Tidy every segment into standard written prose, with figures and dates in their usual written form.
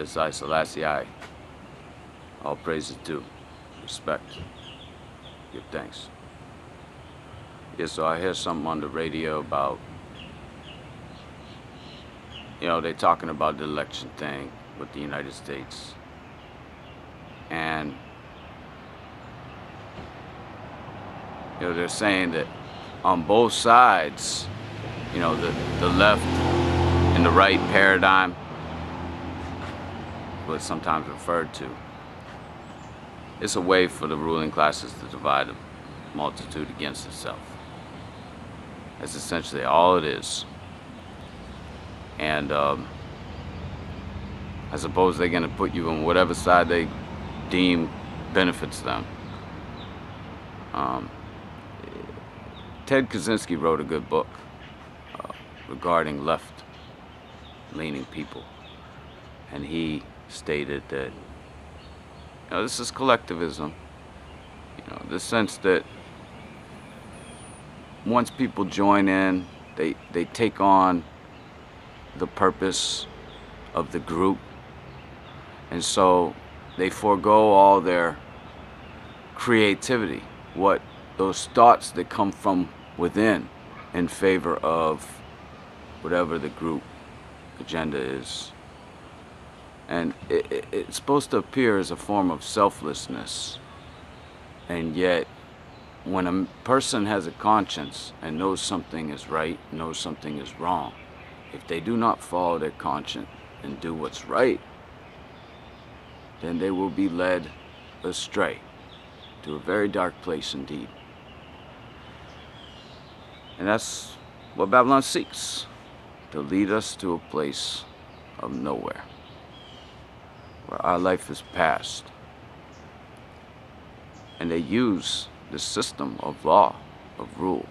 is I, Selassie I. All praises due. Respect. Give thanks. Yeah, so I hear something on the radio about, they're talking about the election thing with the United States. And, they're saying that on both sides, the left and the right paradigm, what's sometimes referred to, it's a way for the ruling classes to divide the multitude against itself. That's essentially all it is. And I suppose they're going to put you on whatever side they deem benefits them. Ted Kaczynski wrote a good book regarding left-leaning people. And he stated that this is collectivism, the sense that once people join in, they take on the purpose of the group, and so they forego all their creativity, those thoughts that come from within, in favor of whatever the group agenda is. And it's supposed to appear as a form of selflessness. And yet, when a person has a conscience and knows something is right, knows something is wrong, if they do not follow their conscience and do what's right, then they will be led astray to a very dark place indeed. And that's what Babylon seeks, to lead us to a place of nowhere, where our life is past. And they use the system of law, of rule,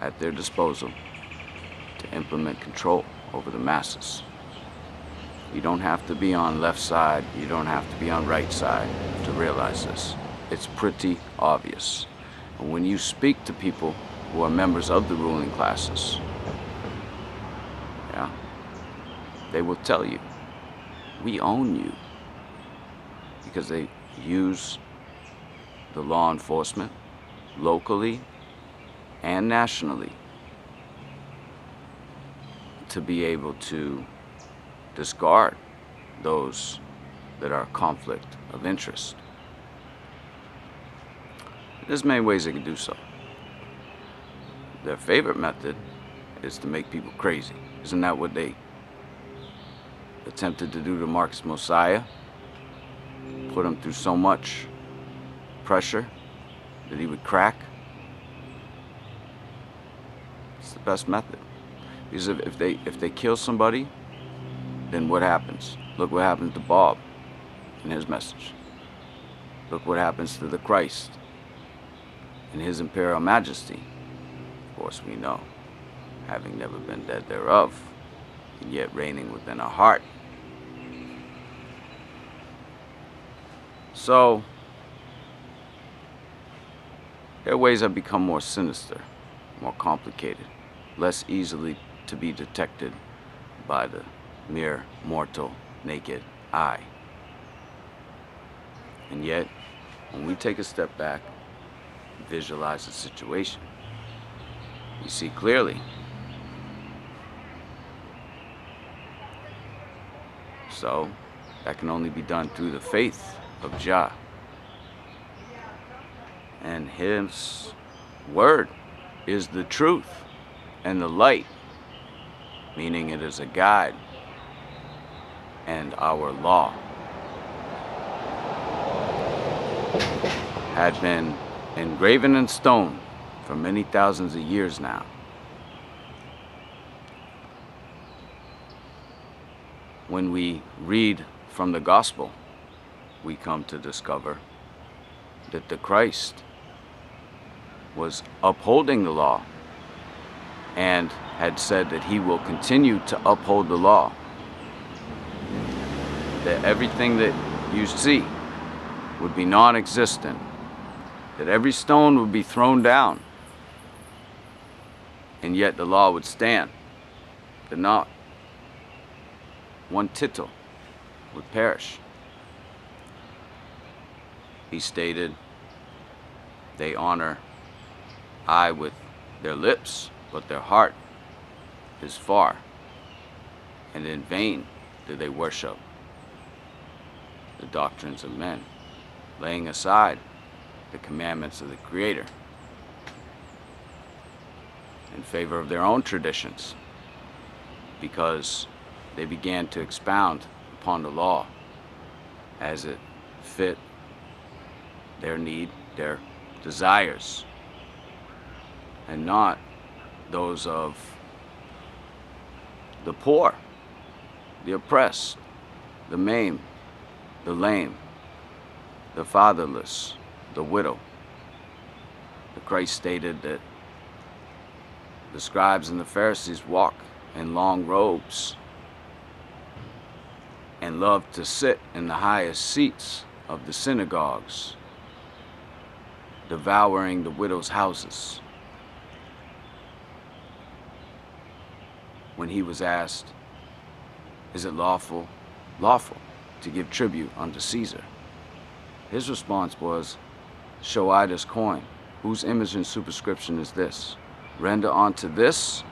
at their disposal to implement control over the masses. You don't have to be on left side, you don't have to be on right side to realize this. It's pretty obvious. And when you speak to people who are members of the ruling classes, they will tell you, we own you, because they use the law enforcement locally and nationally to be able to discard those that are a conflict of interest. There's many ways they can do so. Their favorite method is to make people crazy. Isn't that what they attempted to do to Marcus Mosiah? Put him through so much pressure that he would crack. It's the best method. Because if they kill somebody, then what happens? Look what happened to Bob and his message. Look what happens to the Christ and his imperial majesty. Of course we know, having never been dead thereof, and yet reigning within our heart. So, their ways have become more sinister, more complicated, less easily to be detected by the mere mortal, naked eye. And yet, when we take a step back, visualize the situation, you see clearly. So, that can only be done through the faith of Jah. And his word is the truth and the light, meaning it is a guide, and our law had been engraven in stone for many thousands of years now. When we read from the gospel, we come to discover that the Christ was upholding the law and had said that he will continue to uphold the law. That everything that you see would be non-existent, that every stone would be thrown down, and yet the law would stand, that not one tittle would perish. He stated, they honor I with their lips, but their heart is far, and in vain do they worship the doctrines of men, laying aside the commandments of the Creator in favor of their own traditions, because they began to expound upon the law as it fit their need, their desires, and not those of the poor, the oppressed, the maimed, the lame, the fatherless, the widow. The Christ stated that the scribes and the Pharisees walk in long robes and love to sit in the highest seats of the synagogues, devouring the widows' houses. When he was asked, is it lawful to give tribute unto Caesar? His response was, show I this coin, whose image and superscription is this? Render unto this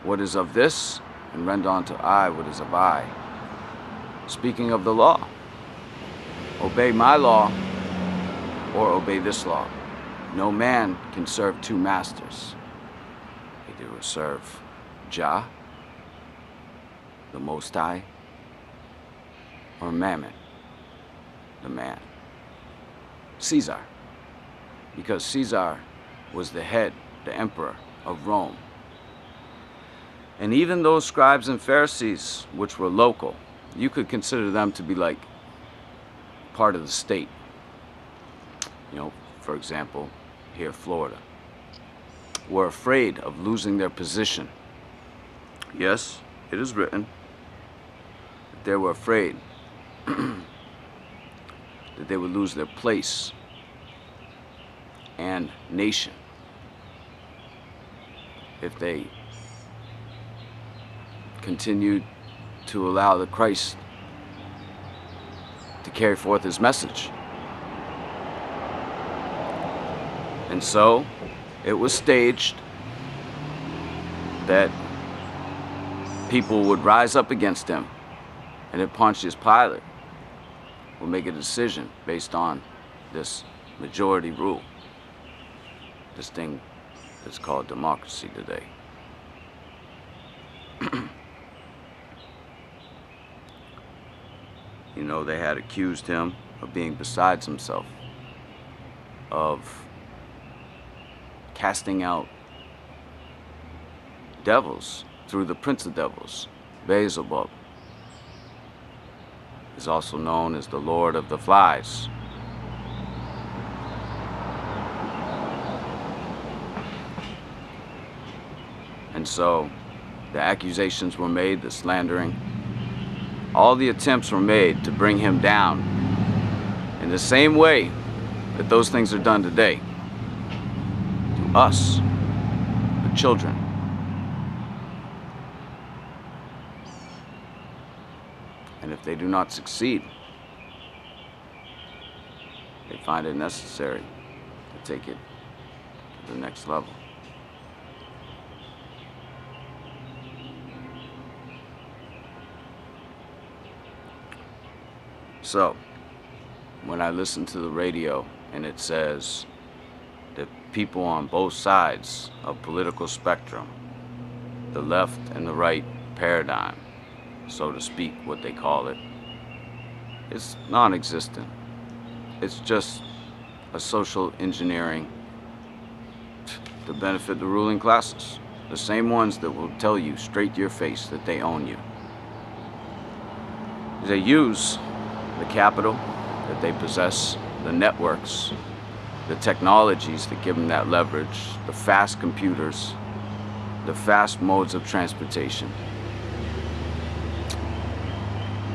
what is of this, and render unto I what is of I. Speaking of the law, obey my law or obey this law. No man can serve two masters. Either will serve Jah, the Most High, or Mammon, the man. Caesar, because Caesar was the head, the emperor of Rome. And even those scribes and Pharisees, which were local, you could consider them to be like part of the state. You know, for example, here Florida, were afraid of losing their position. Yes, it is written that they were afraid that they would lose their place and nation if they continued to allow the Christ to carry forth his message. And so it was staged that people would rise up against him, and then Pontius Pilate will make a decision based on this majority rule, this thing that's called democracy today. You know, they had accused him of being besides himself, of casting out devils through the prince of devils, Beelzebub. Is also known as the Lord of the Flies. And so the accusations were made, the slandering, all the attempts were made to bring him down in the same way that those things are done today to us, the children. And if they do not succeed, they find it necessary to take it to the next level. So, when I listen to the radio and it says that people on both sides of political spectrum, the left and the right paradigm, so to speak, what they call it, it's non-existent. It's just a social engineering to benefit the ruling classes, the same ones that will tell you straight to your face that they own you. They use the capital that they possess, the networks, the technologies that give them that leverage, the fast computers, the fast modes of transportation,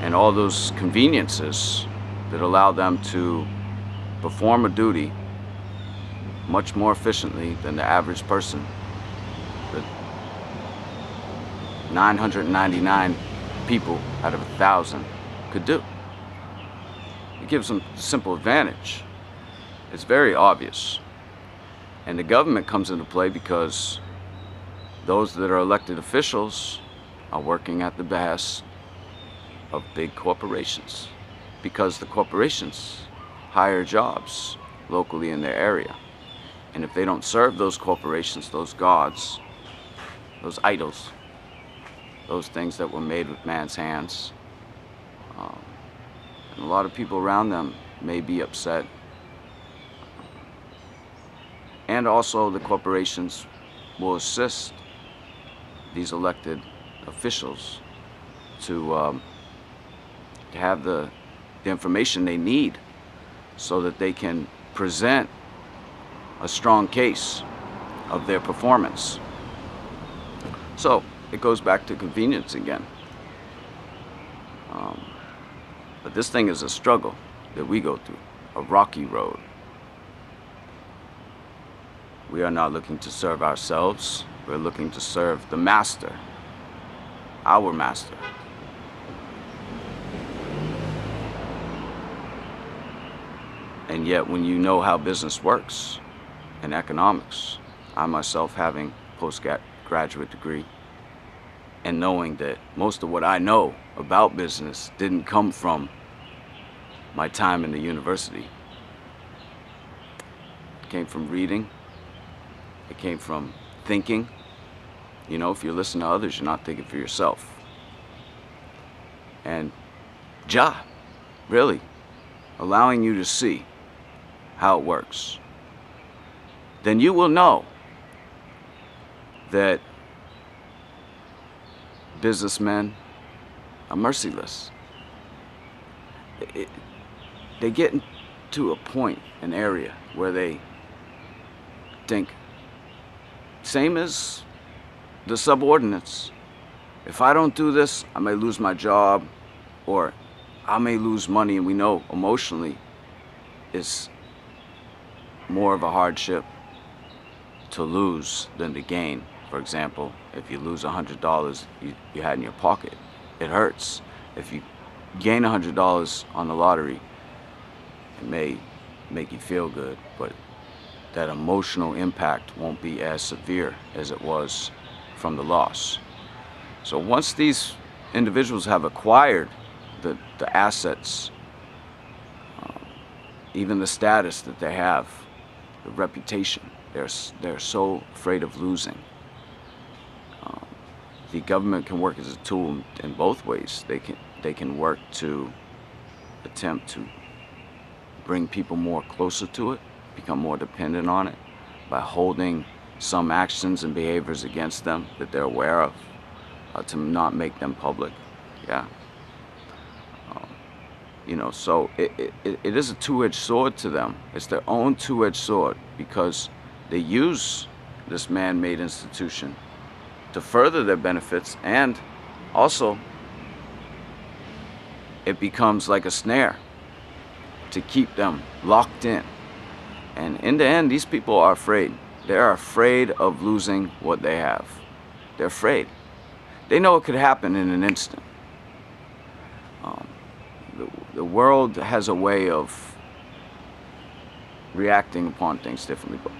and all those conveniences that allow them to perform a duty much more efficiently than the average person. The 999 people out of 1,000 could do. It gives them a simple advantage. It's very obvious. And the government comes into play because those that are elected officials are working at the behest of big corporations, because the corporations hire jobs locally in their area. And if they don't serve those corporations, those gods, those idols, those things that were made with man's hands, and a lot of people around them may be upset. And also the corporations will assist these elected officials to have the information they need so that they can present a strong case of their performance. So it goes back to convenience again. But this thing is a struggle that we go through, a rocky road. We are not looking to serve ourselves. We're looking to serve the master, our master. And yet, when you know how business works and economics, I myself having a postgraduate degree, and knowing that most of what I know about business didn't come from my time in the university. It came from reading. It came from thinking. You know, if you listen to others, you're not thinking for yourself. And really allowing you to see how it works, then you will know that businessmen are merciless. They get to a point, an area, where they think, same as the subordinates, if I don't do this, I may lose my job, or I may lose money. And we know emotionally it's more of a hardship to lose than to gain. For example, if you lose $100 you had in your pocket, it hurts. If you gain $100 on the lottery, it may make you feel good, but that emotional impact won't be as severe as it was from the loss. So once these individuals have acquired the assets, even the status that they have, the reputation, they're so afraid of losing. The government can work as a tool in both ways. They can work to attempt to bring people more closer to it, become more dependent on it, by holding some actions and behaviors against them that they're aware of, to not make them public. Yeah. You know, so it is a two-edged sword to them. It's their own two-edged sword, because they use this man-made institution to further their benefits, and also it becomes like a snare to keep them locked in. And in the end, these people are afraid. They're afraid of losing what they have. They're afraid. They know it could happen in an instant. The world has a way of reacting upon things differently. But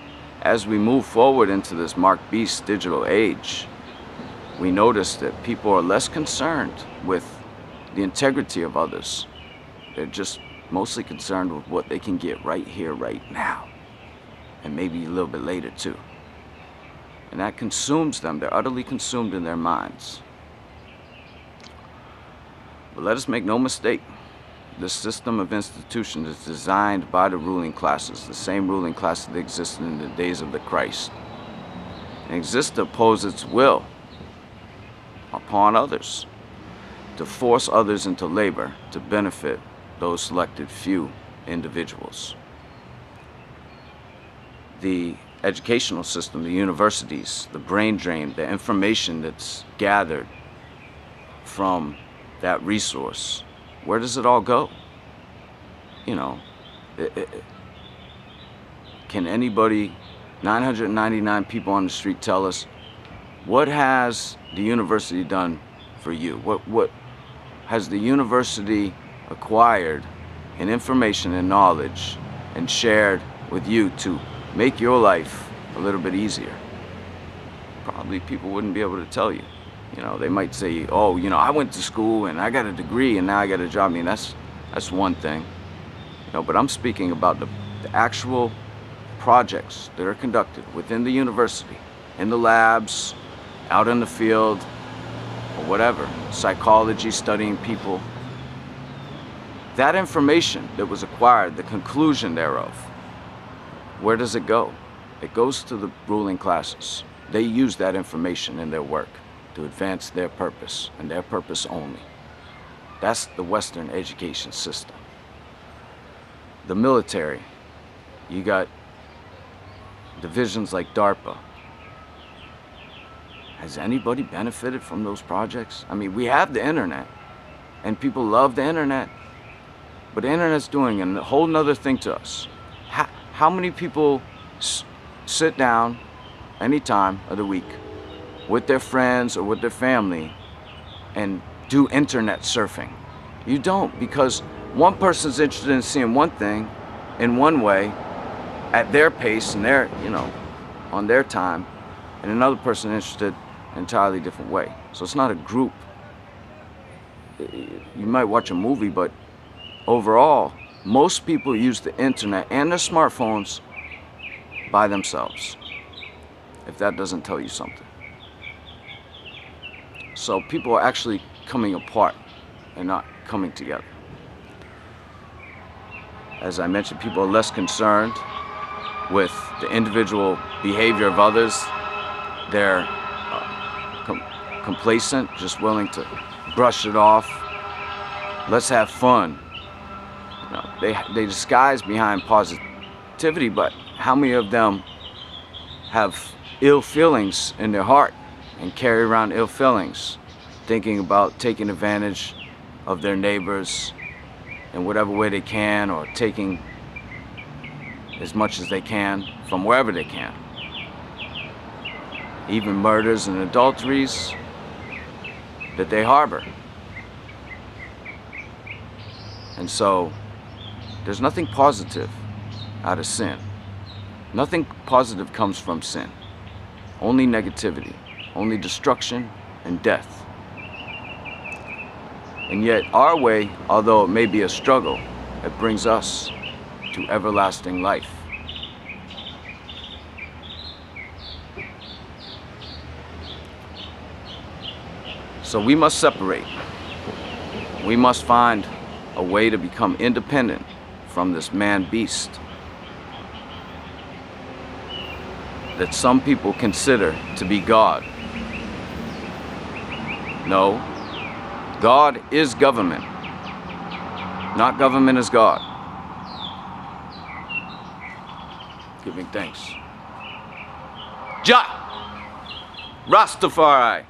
as we move forward into this Mark Beast digital age, we notice that people are less concerned with the integrity of others. They're just mostly concerned with what they can get right here, right now, and maybe a little bit later too. And that consumes them. They're utterly consumed in their minds. But let us make no mistake, this system of institutions is designed by the ruling classes, the same ruling classes that existed in the days of the Christ, and exists to oppose its will upon others, to force others into labor to benefit those selected few individuals. The educational system, the universities, the brain drain, the information that's gathered from that resource, where does it all go? You know, can anybody, 999 people on the street, tell us, what has the university done for you? has the university acquired in information and knowledge and shared with you to make your life a little bit easier? Probably people wouldn't be able to tell you. You know, they might say, oh, you know, I went to school and I got a degree and now I got a job. I mean, that's one thing. You know, but I'm speaking about the actual projects that are conducted within the university, in the labs, out in the field, or whatever, psychology, studying people. That information that was acquired, the conclusion thereof, where does it go? It goes to the ruling classes. They use that information in their work to advance their purpose, and their purpose only. That's the Western education system. The military, you got divisions like DARPA. Has anybody benefited from those projects? I mean, we have the internet, and people love the internet, but the internet's doing a whole nother thing to us. How many people sit down any time of the week with their friends or with their family and do internet surfing? You don't, because one person's interested in seeing one thing in one way at their pace and their, you know, on their time, and another person interested in an entirely different way. So it's not a group. You might watch a movie, but overall, most people use the internet and their smartphones by themselves, if that doesn't tell you something. So people are actually coming apart and not coming together. As I mentioned, people are less concerned with the individual behavior of others. They're complacent, just willing to brush it off. Let's have fun. You know, they disguise behind positivity, but how many of them have ill feelings in their heart and carry around ill feelings, thinking about taking advantage of their neighbors in whatever way they can, or taking as much as they can from wherever they can? Even murders and adulteries that they harbor. And so there's nothing positive out of sin. Nothing positive comes from sin. Only negativity, only destruction and death. And yet our way, although it may be a struggle, it brings us to everlasting life. So we must separate. We must find a way to become independent from this man-beast that some people consider to be God. No, God is government, not government is God. Giving thanks. Jah Rastafari.